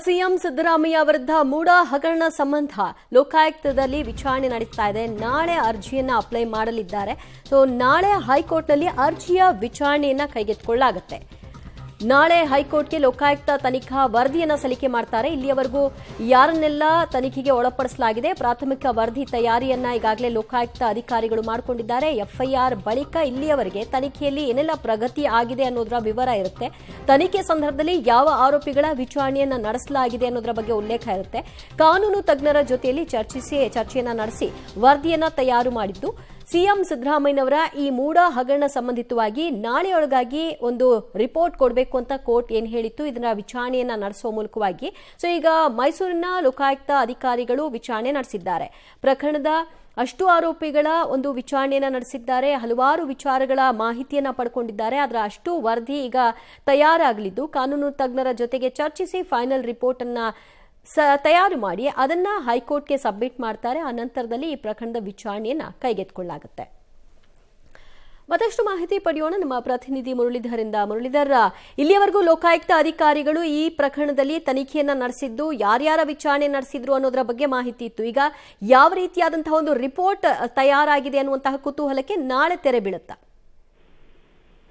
CM Siddaramaiah ವಿರುದ್ಧ ಮೂಡ ಹಗರಣ ಸಂಬಂಧ ಲೋಕಾಯುಕ್ತದಲ್ಲಿ ವಿಚಾರಣೆ ನಡೆಸ್ತಾ ಇದೆ. ನಾಳೆ ಅರ್ಜಿಯನ್ನ ಅಪ್ಲೈ ಮಾಡಲಿದ್ದಾರೆ. ನಾಳೆ ಹೈಕೋರ್ಟ್ನಲ್ಲಿ ಅರ್ಜಿಯ ವಿಚಾರಣೆಯನ್ನ ಕೈಗೆತ್ತಿಕೊಳ್ಳಲಾಗುತ್ತೆ. ನಾಳೆ ಹೈಕೋರ್ಟ್ಗೆ ಲೋಕಾಯುಕ್ತ ತನಿಖಾ ವರದಿಯನ್ನ ಸಲ್ಲಿಕೆ ಮಾಡ್ತಾರೆ. ಇಲ್ಲಿಯವರೆಗೂ ಯಾರನ್ನೆಲ್ಲ ತನಿಖೆಗೆ ಒಳಪಡಿಸಲಾಗಿದೆ, ಪ್ರಾಥಮಿಕ ವರದಿ ತಯಾರಿಯನ್ನ ಈಗಾಗಲೇ ಲೋಕಾಯುಕ್ತ ಅಧಿಕಾರಿಗಳು ಮಾಡಿಕೊಂಡಿದ್ದಾರೆ. ಎಫ್ಐಆರ್ ಬಳಿಕ ಇಲ್ಲಿಯವರೆಗೆ ತನಿಖೆಯಲ್ಲಿ ಏನೆಲ್ಲ ಪ್ರಗತಿ ಆಗಿದೆ ಅನ್ನೋದರ ವಿವರ ಇರುತ್ತೆ. ತನಿಖೆ ಸಂದರ್ಭದಲ್ಲಿ ಯಾವ ಆರೋಪಿಗಳ ವಿಚಾರಣೆಯನ್ನ ನಡೆಸಲಾಗಿದೆ ಅನ್ನೋದರ ಬಗ್ಗೆ ಉಲ್ಲೇಖ ಇರುತ್ತೆ. ಕಾನೂನು ತಜ್ಞರ ಜೊತೆಯಲ್ಲಿ ಚರ್ಚೆಯನ್ನ ನಡೆಸಿ ವರದಿಯನ್ನ ತಯಾರು ಮಾಡಿದ್ದು ಸಿಎಂ ಸಿದ್ದರಾಮಯ್ಯನವರ ಈ ಮೂಡ ಹಗರಣ ಸಂಬಂಧಿತವಾಗಿ ನಾಳೆಯೊಳಗಾಗಿ ಒಂದು ರಿಪೋರ್ಟ್ ಕೊಡಬೇಕು ಅಂತ ಕೋರ್ಟ್ ಏನ್ ಹೇಳಿತ್ತು, ಇದನ್ನ ವಿಚಾರಣೆಯನ್ನ ನಡೆಸುವ ಮೂಲಕವಾಗಿ ಈಗ ಮೈಸೂರಿನ ಲೋಕಾಯುಕ್ತ ಅಧಿಕಾರಿಗಳು ವಿಚಾರಣೆ ನಡೆಸಿದ್ದಾರೆ. ಪ್ರಕರಣದ ಅಷ್ಟು ಆರೋಪಿಗಳ ಒಂದು ವಿಚಾರಣೆಯನ್ನ ನಡೆಸಿದ್ದಾರೆ. ಹಲವಾರು ವಿಚಾರಗಳ ಮಾಹಿತಿಯನ್ನ ಪಡ್ಕೊಂಡಿದ್ದಾರೆ. ಅದರ ಅಷ್ಟು ವರದಿ ಈಗ ತಯಾರಾಗಲಿದ್ದು ಕಾನೂನು ತಜ್ಞರ ಜೊತೆಗೆ ಚರ್ಚಿಸಿ ಫೈನಲ್ ರಿಪೋರ್ಟ್ ಅನ್ನ ತಯಾರು ಮಾಡಿ ಅದನ್ನ ಹೈಕೋರ್ಟ್ಗೆ ಸಬ್ಮಿಟ್ ಮಾಡ್ತಾರೆ. ಆ ನಂತರದಲ್ಲಿ ಈ ಪ್ರಕರಣದ ವಿಚಾರಣೆಯನ್ನ ಕೈಗೆತ್ತಿಕೊಳ್ಳಲಾಗುತ್ತೆ. ಮತ್ತಷ್ಟು ಮಾಹಿತಿ ಪಡೆಯೋಣ ನಮ್ಮ ಪ್ರತಿನಿಧಿ ಮುರಳೀಧರಿಂದ. ಮುರಳೀಧರ್, ಇಲ್ಲಿಯವರೆಗೂ ಲೋಕಾಯುಕ್ತ ಅಧಿಕಾರಿಗಳು ಈ ಪ್ರಕರಣದಲ್ಲಿ ತನಿಖೆಯನ್ನ ನಡೆಸಿದ್ದು, ಯಾರ್ಯಾರ ವಿಚಾರಣೆ ನಡೆಸಿದ್ರು ಅನ್ನೋದರ ಬಗ್ಗೆ ಮಾಹಿತಿ ಇತ್ತು. ಈಗ ಯಾವ ರೀತಿಯಾದಂತಹ ಒಂದು ರಿಪೋರ್ಟ್ ತಯಾರಾಗಿದೆ ಅನ್ನುವಂತಹ ಕುತೂಹಲಕ್ಕೆ ನಾಳೆ ತೆರೆ ಬೀಳುತ್ತಾ?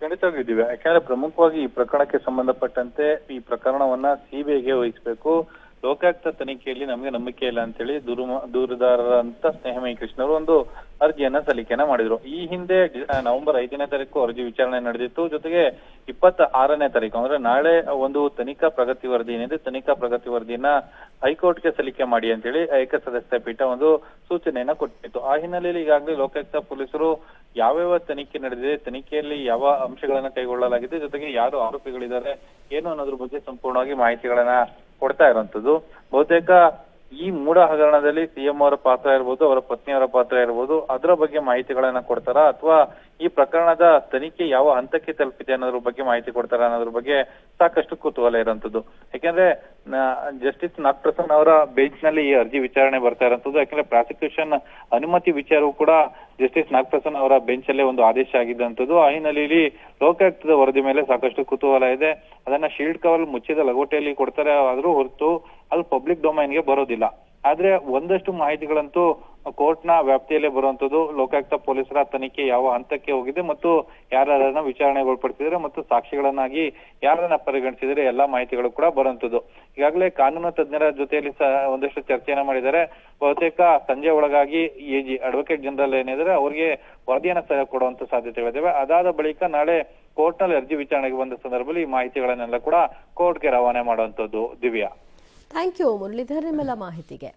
ಖಂಡಿತವಾಗಿದ್ದೀವಿ. ಯಾಕಂದ್ರೆ ಪ್ರಮುಖವಾಗಿ ಈ ಪ್ರಕರಣಕ್ಕೆ ಸಂಬಂಧಪಟ್ಟಂತೆ ಈ ಪ್ರಕರಣವನ್ನ ಸಿಬಿಐಗೆ ವಹಿಸಬೇಕು. ಲೋಕಾಯುಕ್ತ ತನಿಖೆಯಲ್ಲಿ ನಮಗೆ ನಂಬಿಕೆ ಇಲ್ಲ ಅಂತೇಳಿ ದೂರುದಾರರಂತ ಸ್ನೇಹಮಯಿ ಕೃಷ್ಣರು ಒಂದು ಅರ್ಜಿಯನ್ನ ಸಲ್ಲಿಕೆಯನ್ನ ಮಾಡಿದ್ರು. ಈ ಹಿಂದೆ ನವೆಂಬರ್ 5ನೇ ತಾರೀಕು ಅರ್ಜಿ ವಿಚಾರಣೆ ನಡೆದಿತ್ತು. ಜೊತೆಗೆ 26ನೇ ತಾರೀಕು ಅಂದ್ರೆ ನಾಳೆ ಒಂದು ತನಿಖಾ ಪ್ರಗತಿ ವರದಿ ಏನಿದೆ, ತನಿಖಾ ಪ್ರಗತಿ ವರದಿಯನ್ನ ಹೈಕೋರ್ಟ್ಗೆ ಸಲ್ಲಿಕೆ ಮಾಡಿ ಅಂತೇಳಿ ಏಕಸದಸ್ಯ ಪೀಠ ಒಂದು ಸೂಚನೆಯನ್ನ ಕೊಟ್ಟಿತ್ತು. ಆ ಹಿನ್ನೆಲೆಯಲ್ಲಿ ಈಗಾಗಲೇ ಲೋಕಾಯುಕ್ತ ಪೊಲೀಸರು ಯಾವ್ಯಾವ ತನಿಖೆ ನಡೆದಿದೆ, ತನಿಖೆಯಲ್ಲಿ ಯಾವ ಅಂಶಗಳನ್ನ ಕೈಗೊಳ್ಳಲಾಗಿದೆ, ಜೊತೆಗೆ ಯಾರು ಆರೋಪಿಗಳಿದ್ದಾರೆ ಏನು ಅನ್ನೋದ್ರ ಬಗ್ಗೆ ಸಂಪೂರ್ಣವಾಗಿ ಮಾಹಿತಿಗಳನ್ನ ಕೊಡ್ತಾ ಇರುವಂತದ್ದು. ಬಹುತೇಕ ಈ ಮೂಡ ಹಗರಣದಲ್ಲಿ ಸಿಎಂ ಅವರ ಪಾತ್ರ ಇರ್ಬೋದು, ಅವರ ಪತ್ನಿಯವರ ಪಾತ್ರ ಇರ್ಬೋದು, ಅದರ ಬಗ್ಗೆ ಮಾಹಿತಿಗಳನ್ನ ಕೊಡ್ತಾರಾ ಅಥವಾ ಈ ಪ್ರಕರಣದ ತನಿಖೆ ಯಾವ ಹಂತಕ್ಕೆ ತಲುಪಿದೆ ಅನ್ನೋದ್ರ ಬಗ್ಗೆ ಮಾಹಿತಿ ಕೊಡ್ತಾರ ಅನ್ನೋದ್ರ ಬಗ್ಗೆ ಸಾಕಷ್ಟು ಕುತೂಹಲ ಇರುವಂತದ್ದು. ಯಾಕಂದ್ರೆ ಜಸ್ಟಿಸ್ ನಾಗಪ್ರಸನ್ನ ಅವರ ಬೆಂಚ್ ನಲ್ಲಿ ಈ ಅರ್ಜಿ ವಿಚಾರಣೆ ಬರ್ತಾ ಇರುವಂತದ್ದು. ಯಾಕಂದ್ರೆ ಪ್ರಾಸಿಕ್ಯೂಷನ್ ಅನುಮತಿ ವಿಚಾರವೂ ಕೂಡ ಜಸ್ಟಿಸ್ ನಾಗಪ್ರಸನ್ನ ಅವರ ಬೆಂಚ್ ಅಲ್ಲೇ ಒಂದು ಆದೇಶ ಆಗಿದ್ದಂಥದ್ದು. ಆ ಹಿನ್ನೆಲೆಯಲ್ಲಿ ಲೋಕಾಯುಕ್ತದ ವರದಿ ಮೇಲೆ ಸಾಕಷ್ಟು ಕುತೂಹಲ ಇದೆ. ಅದನ್ನ ಶೀಲ್ಡ್ ಕವರ್ ಮುಚ್ಚಿದ ಲಗೋಟೆಯಲ್ಲಿ ಕೊಡ್ತಾರೆ ಆದ್ರೂ ಹೊರತು ಅದು ಪಬ್ಲಿಕ್ ಡೊಮೈನ್ಗೆ ಬರೋದಿಲ್ಲ. ಆದ್ರೆ ಒಂದಷ್ಟು ಮಾಹಿತಿಗಳಂತೂ ಕೋರ್ಟ್ ನ ವ್ಯಾಪ್ತಿಯಲ್ಲೇ ಬರುವಂತದ್ದು. ಲೋಕಾಯುಕ್ತ ಪೊಲೀಸರ ತನಿಖೆ ಯಾವ ಹಂತಕ್ಕೆ ಹೋಗಿದೆ ಮತ್ತು ಯಾರನ್ನ ವಿಚಾರಣೆಗೆ ಒಳಪಡಿಸಿದರೆ ಮತ್ತು ಸಾಕ್ಷಿಗಳನ್ನಾಗಿ ಯಾರನ್ನ ಪರಿಗಣಿಸಿದರೆ ಎಲ್ಲಾ ಮಾಹಿತಿಗಳು ಕೂಡ ಬರುವಂತದ್ದು. ಈಗಾಗಲೇ ಕಾನೂನು ತಜ್ಞರ ಜೊತೆಯಲ್ಲಿ ಒಂದಷ್ಟು ಚರ್ಚೆಯನ್ನ ಮಾಡಿದ್ದಾರೆ. ಬಹುತೇಕ ಸಂಜೆ ಒಳಗಾಗಿ ಎಜಿ ಅಡ್ವೊಕೇಟ್ ಜನರಲ್ ಏನಿದ್ರೆ ಅವ್ರಿಗೆ ವರದಿಯನ್ನ ಕೊಡುವಂತ ಸಾಧ್ಯತೆಗಳಿದ್ದಾವೆ. ಅದಾದ ಬಳಿಕ ನಾಳೆ ಕೋರ್ಟ್ ನಲ್ಲಿ ಅರ್ಜಿ ವಿಚಾರಣೆಗೆ ಬಂದ ಸಂದರ್ಭದಲ್ಲಿ ಈ ಮಾಹಿತಿಗಳನ್ನೆಲ್ಲ ಕೂಡ ಕೋರ್ಟ್ಗೆ ರವಾನೆ ಮಾಡುವಂತದ್ದು. ದಿವ್ಯಾ, ಥ್ಯಾಂಕ್ ಯು ಮುರಳೀಧರ್ ನಿಮ್ಮೆಲ್ಲ ಮಾಹಿತಿಗೆ.